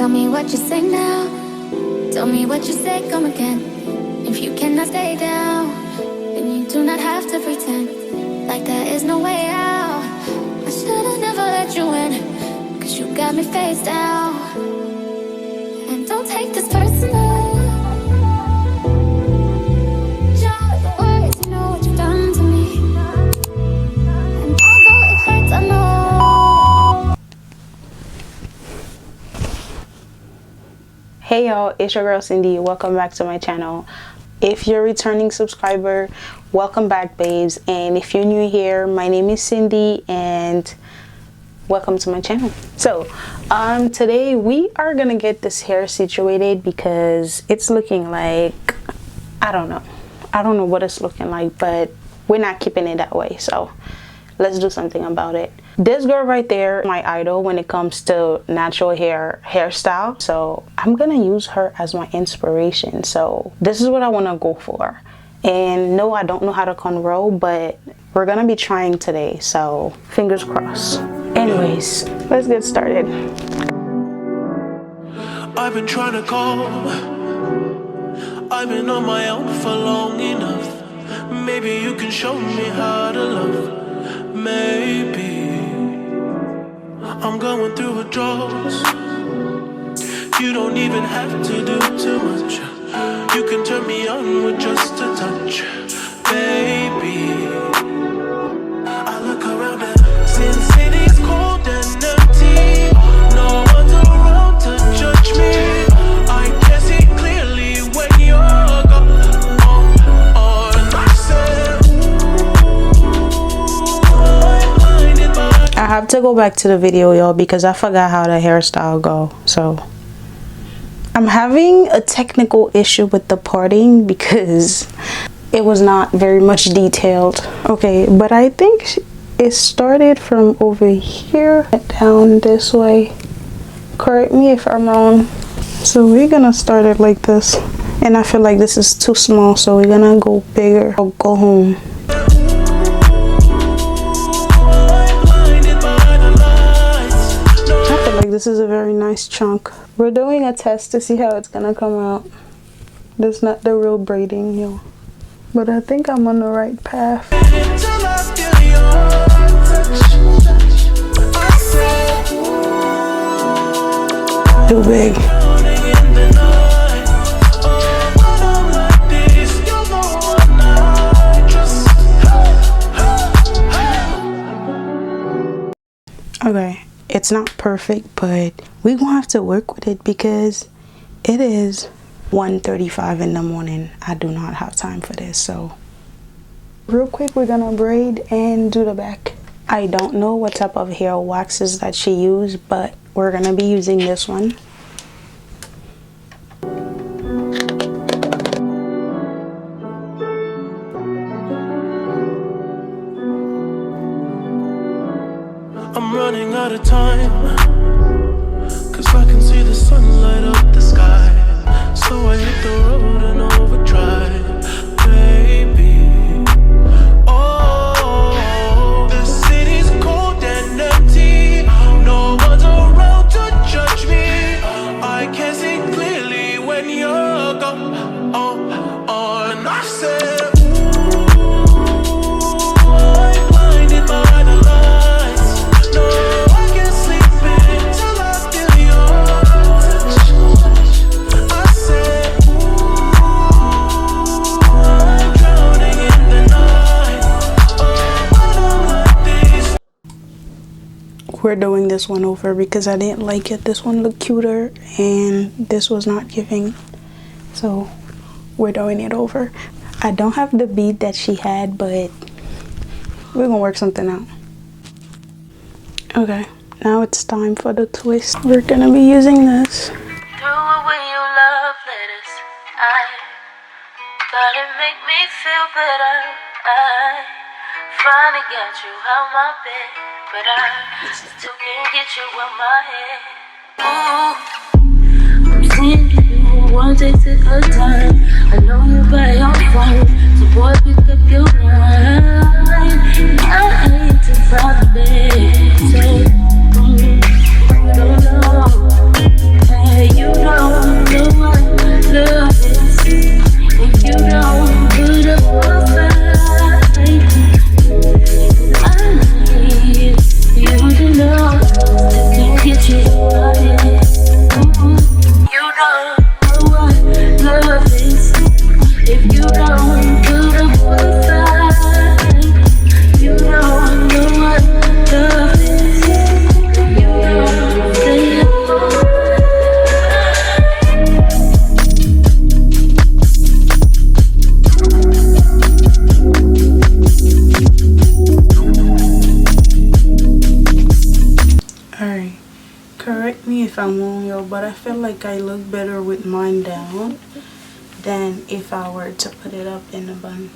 Tell me what you say now. Tell me what you say, come again. If you cannot stay down, then you do not have to pretend like there is no way out. I should've never let you in, cause you got me face down. And don't take this personal. Just the words, you know what you've done to me. And although it hurts, I know. Hey y'all, it's your girl Cindy. Welcome back to my channel. If you're a returning subscriber, welcome back, babes. And if you're new here, my name is Cindy and welcome to my channel. So today we are gonna get this hair situated because it's looking like, I don't know what it's looking like, but we're not keeping it that way. So let's do something about it. This girl right there, my idol when it comes to natural hairstyle. So I'm gonna use her as my inspiration. So this is what I want to go for. And no, I don't know how to cornrow, but we're gonna be trying today. So fingers crossed. Anyways, let's get started. I've been trying to call. I've been on my own for long enough. Maybe you can show me how to love. Maybe I'm going through withdrawals. You don't even have to do too much. You can turn me on with just a touch, baby. I look around and since city's cold and empty, no one's around to judge me. I can see clearly when you're gone. And I said, I have to go back to the video, y'all, because I forgot how the hairstyle go. So I'm having a technical issue with the parting because it was not very much detailed. Okay, but I think it started from over here down this way. Correct me if I'm wrong. So we're gonna start it like this, and I feel like this is too small, so we're gonna go bigger. I'll go home. This is a very nice chunk. We're doing a test to see how it's gonna come out. That's not the real braiding, yo. But I think I'm on the right path. Too big. Okay. It's not perfect, but we're gonna have to work with it because it is 1:35 in the morning. I do not have time for this. So real quick, we're gonna braid and do the back. I don't know what type of hair waxes that she used, but we're gonna be using this one. I'm running out of time, cause I can see the sun light up the sky. So I hit the road and overdrive, baby. Oh, the city's cold and empty. No one's around to judge me. I can see clearly when you're gone. And I said, we're doing this one over because I didn't like it. This one looked cuter and this was not giving, so we're doing it over. I don't have the bead that she had, but we're gonna work something out. Okay, now it's time for the twist. We're gonna be using this. Do it when you love letters. I thought it make me feel better. I finally got you out my bed, but I still can't get you out my head. Ooh, I'm seeing you one day at a time. I know you by your phone, so boy pick up your line. I hate to find the bed, so you don't know. Hey, come on, yo, but I feel like I look better with mine down than if I were to put it up in a bun.